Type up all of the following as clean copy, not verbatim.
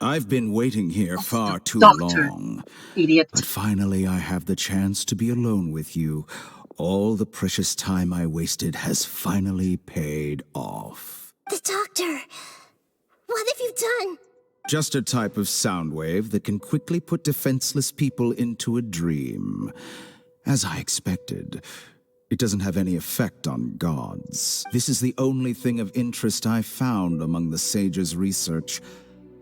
I've been waiting here far too Doctor. long. Idiot. But finally I have the chance to be alone with you. All the precious time I wasted has finally paid off. The doctor! What have you done? Just a type of sound wave that can quickly put defenseless people into a dream. As I expected, it doesn't have any effect on gods. This is the only thing of interest I found among the sage's research.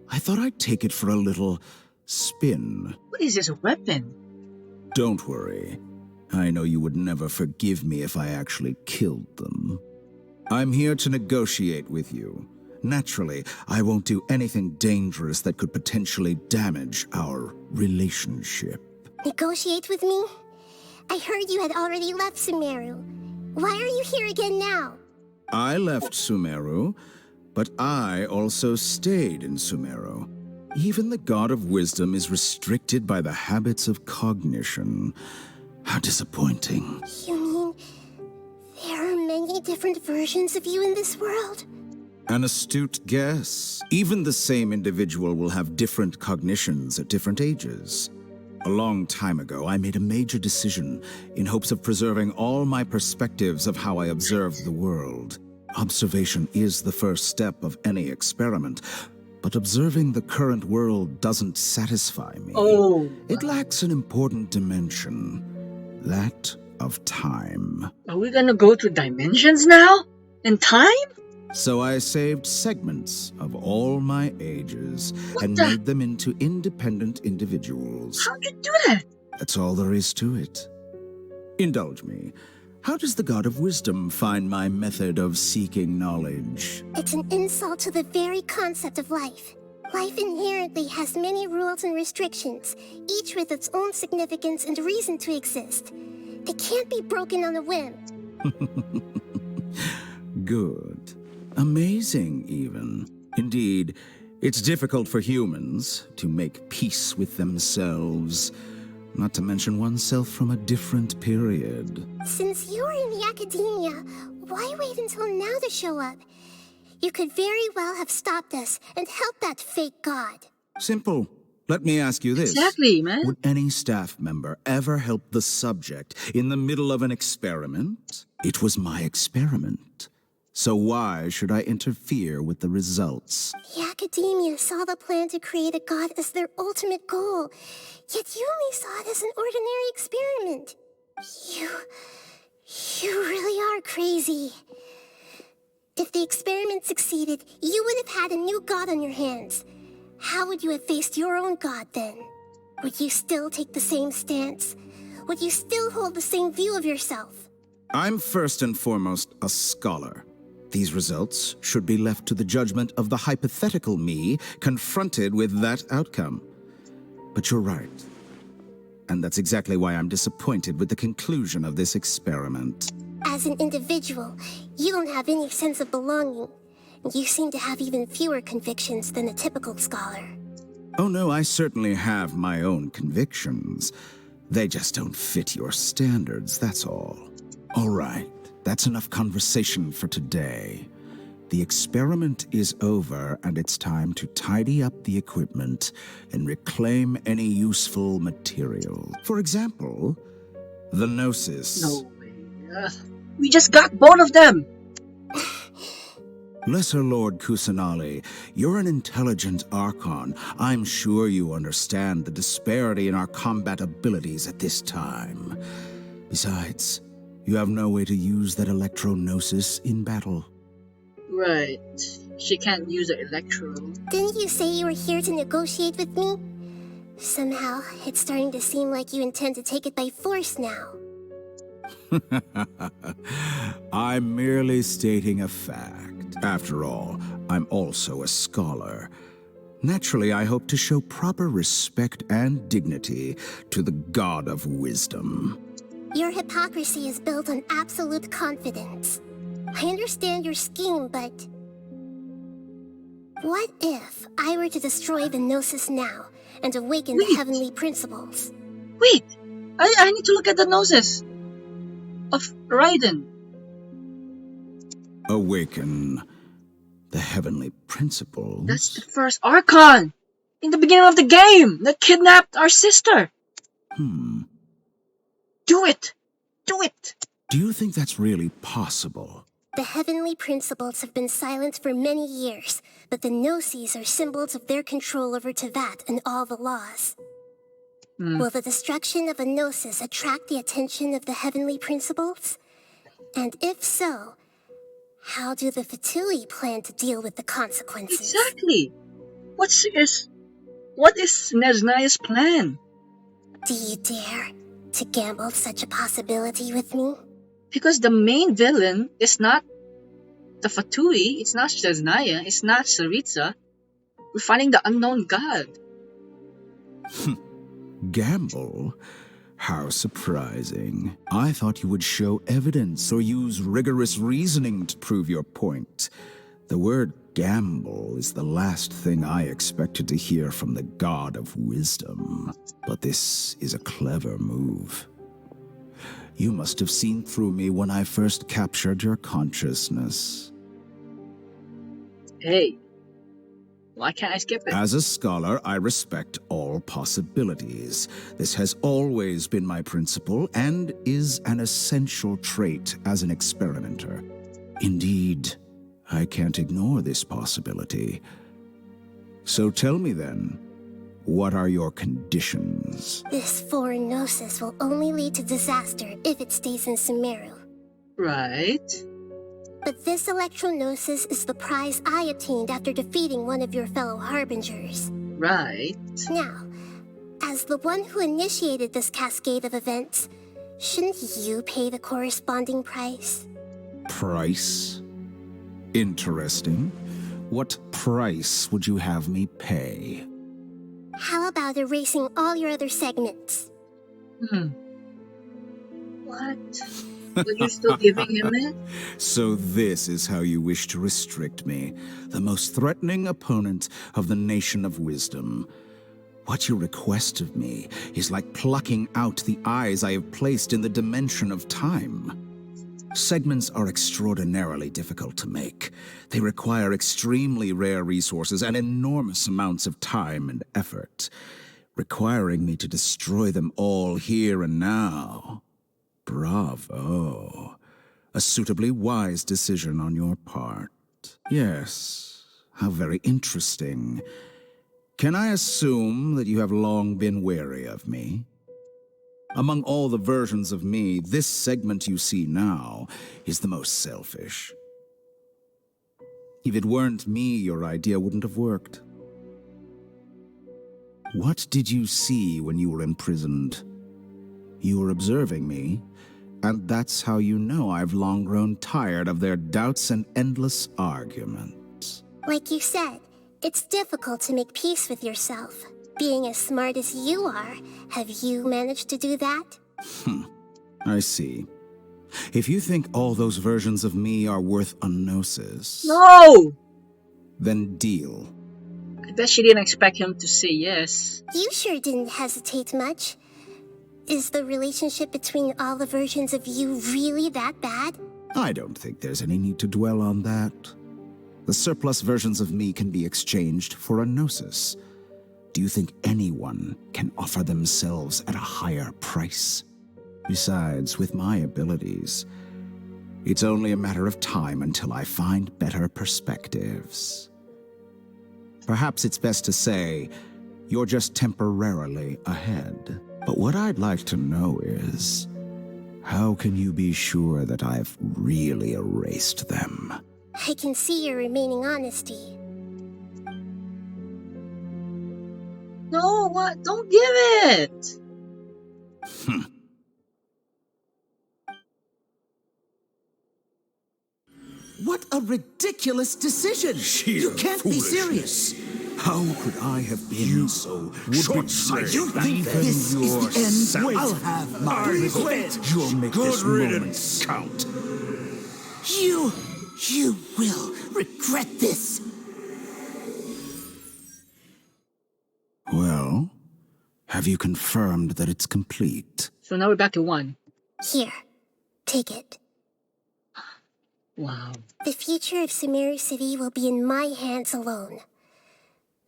I thought I'd take it for a little spin. What is this, a weapon? Don't worry. I know you would never forgive me if I actually killed them. I'm here to negotiate with you. Naturally, I won't do anything dangerous that could potentially damage our relationship. Negotiate with me? I heard you had already left Sumeru. Why are you here again now? I left Sumeru, but I also stayed in Sumeru. Even the God of Wisdom is restricted by the habits of cognition. How disappointing. You mean there are many different versions of you in this world? An astute guess. Even the same individual will have different cognitions at different ages. A long time ago, I made a major decision in hopes of preserving all my perspectives of how I observe the world. Observation is the first step of any experiment, but observing the current world doesn't satisfy me. It lacks an important dimension, that of time. Are we gonna go to dimensions now? In time? So I saved segments of all my ages and the- made them into independent individuals. How'd you do that? That's all there is to it. Indulge me. How does the God of Wisdom find my method of seeking knowledge? It's an insult to the very concept of life. Life inherently has many rules and restrictions, each with its own significance and reason to exist. They can't be broken on a whim. Good. Amazing, even. Indeed, it's difficult for humans to make peace with themselves, not to mention oneself from a different period. Since you're in the academia, why wait until now to show up? You could very well have stopped us and helped that fake god. Simple. Let me ask you this. Exactly, man. Would any staff member ever help the subject in the middle of an experiment? It was my experiment. So why should I interfere with the results? The academia saw the plan to create a god as their ultimate goal, yet you only saw it as an ordinary experiment. You really are crazy. If the experiment succeeded, you would have had a new god on your hands. How would you have faced your own god then? Would you still take the same stance? Would you still hold the same view of yourself? I'm first and foremost a scholar. These results should be left to the judgment of the hypothetical me confronted with that outcome. But you're right. And that's exactly why I'm disappointed with the conclusion of this experiment. As an individual, you don't have any sense of belonging. You seem to have even fewer convictions than a typical scholar. Oh no, I certainly have my own convictions. They just don't fit your standards, that's all. All right, that's enough conversation for today. The experiment is over, and it's time to tidy up the equipment and reclaim any useful material. For example, the Gnosis. No way. We just got both of them. Lesser Lord Kusanali, you're an intelligent archon. I'm sure you understand the disparity in our combat abilities at this time. Besides, you have no way to use that electro-gnosis in battle. Right. She can't use the electro. Didn't you say you were here to negotiate with me? Somehow, it's starting to seem like you intend to take it by force now. I'm merely stating a fact. After all, I'm also a scholar. Naturally, I hope to show proper respect and dignity to the God of Wisdom. Your hypocrisy is built on absolute confidence. I understand your scheme, but... what if I were to destroy the Gnosis now and awaken the heavenly principles? Wait! I need to look at the Gnosis of Raiden. Awaken the heavenly principles. That's the first archon! in the beginning of the game that kidnapped our sister. Do it! Do it! Do you think that's really possible? The heavenly principles have been silent for many years, but the Gnosis are symbols of their control over Tevat and all the laws. Will the destruction of a Gnosis attract the attention of the heavenly principles? And if so, how do the Fatui plan to deal with the consequences? Exactly. What is Neznaya's plan? Do you dare to gamble such a possibility with me? Because the main villain is not the Fatui, it's not Neznaya, it's not Saritsa. We're fighting the unknown god. Gamble? How surprising. I thought you would show evidence or use rigorous reasoning to prove your point. The word gamble is the last thing I expected to hear from the god of wisdom. But this is a clever move. You must have seen through me when I first captured your consciousness. Hey, why can't I skip it? As a scholar, I respect all possibilities. This has always been my principle and is an essential trait as an experimenter. Indeed, I can't ignore this possibility. So tell me then, what are your conditions? This foreign Gnosis will only lead to disaster if it stays in Sumeru. Right. But this Electro-Gnosis is the prize I obtained after defeating one of your fellow Harbingers. Right. Now, as the one who initiated this cascade of events, shouldn't you pay the corresponding price? Price? Interesting. What price would you have me pay? How about erasing all your other segments? What? But you're still giving him it? So this is how you wish to restrict me, the most threatening opponent of the Nation of Wisdom. What you request of me is like plucking out the eyes I have placed in the dimension of time. Segments are extraordinarily difficult to make. They require extremely rare resources and enormous amounts of time and effort, requiring me to destroy them all here and now. Bravo. A suitably wise decision on your part. Yes, how very interesting. Can I assume that you have long been wary of me? Among all the versions of me, this segment you see now is the most selfish. If it weren't me, your idea wouldn't have worked. What did you see when you were imprisoned? You were observing me, and that's how you know I've long grown tired of their doubts and endless arguments. Like you said, it's difficult to make peace with yourself. Being as smart as you are, have you managed to do that? I see. If you think all those versions of me are worth a gnosis, No! then deal. I bet she didn't expect him to say yes. You sure didn't hesitate much. Is the relationship between all the versions of you really that bad? I don't think there's any need to dwell on that. The surplus versions of me can be exchanged for a gnosis. Do you think anyone can offer themselves at a higher price? Besides, with my abilities, it's only a matter of time until I find better perspectives. Perhaps it's best to say, you're just temporarily ahead. But what I'd like to know is, how can you be sure that I've really erased them? I can see your remaining honesty. No, what? Don't give it! What a ridiculous decision! You can't be serious! How could I have been so short-sighted? You think this is the end? I'll have my revenge. You'll make this moment count. You will regret this. Well, have you confirmed that it's complete? So now we're back to 1. Here, take it. Wow. The future of Sumeru City will be in my hands alone.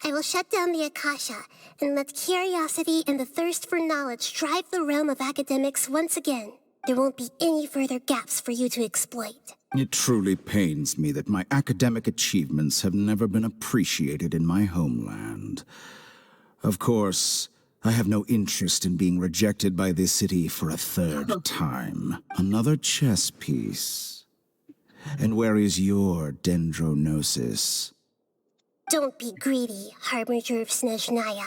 I will shut down the Akasha and let curiosity and the thirst for knowledge drive the realm of academics once again. There won't be any further gaps for you to exploit. It truly pains me that my academic achievements have never been appreciated in my homeland. Of course, I have no interest in being rejected by this city for a third time. Another chess piece. And where is your dendronosis? Don't be greedy, Harbinger of Snezhnaya.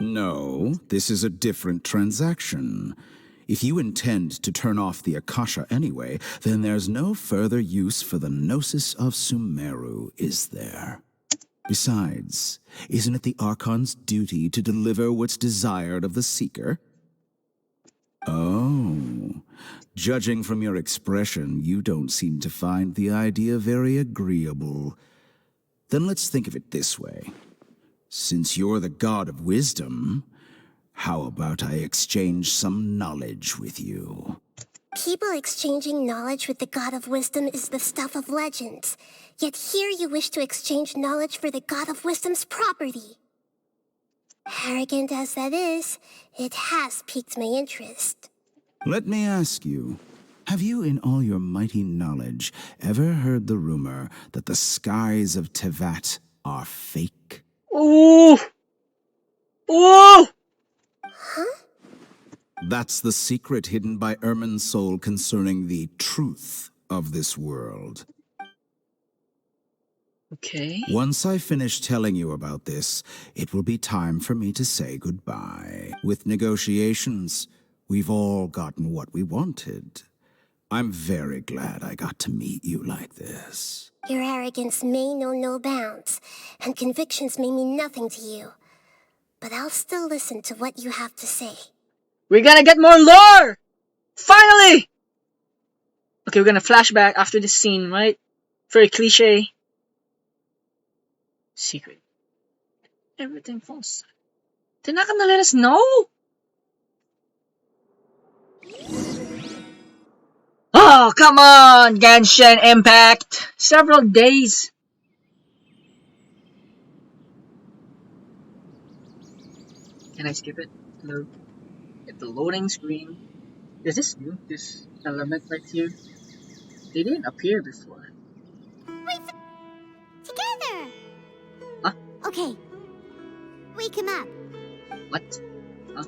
No, this is a different transaction. If you intend to turn off the Akasha anyway, then there's no further use for the Gnosis of Sumeru, is there? Besides, isn't it the Archon's duty to deliver what's desired of the Seeker? Oh, judging from your expression, you don't seem to find the idea very agreeable. Then let's think of it this way. Since you're the god of wisdom, how about I exchange some knowledge with you? People exchanging knowledge with the god of wisdom is the stuff of legends. Yet here you wish to exchange knowledge for the god of wisdom's property. Arrogant as that is, it has piqued my interest. Let me ask you, have you in all your mighty knowledge ever heard the rumor that the skies of Tevat are fake? Ooh! Ooh! Huh? That's the secret hidden by Ermin's soul concerning the truth of this world. Okay. Once I finish telling you about this, it will be time for me to say goodbye. With negotiations, we've all gotten what we wanted. I'm very glad I got to meet you like this. Your arrogance may know no bounds, and convictions may mean nothing to you. But I'll still listen to what you have to say. We're gonna get more lore! Finally! Okay, we're gonna flashback after this scene, right? Very cliche. Secret. Everything false. They're not gonna let us know? Oh, come on, Genshin Impact! Several days. Can I skip it? No. At the loading screen. Is this new? This element right here? They didn't appear before. Together! Huh? Okay. Wake him up. What? Huh?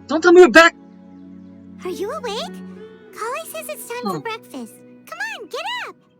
Don't tell me we're back! Are you awake? Kali says it's time for breakfast.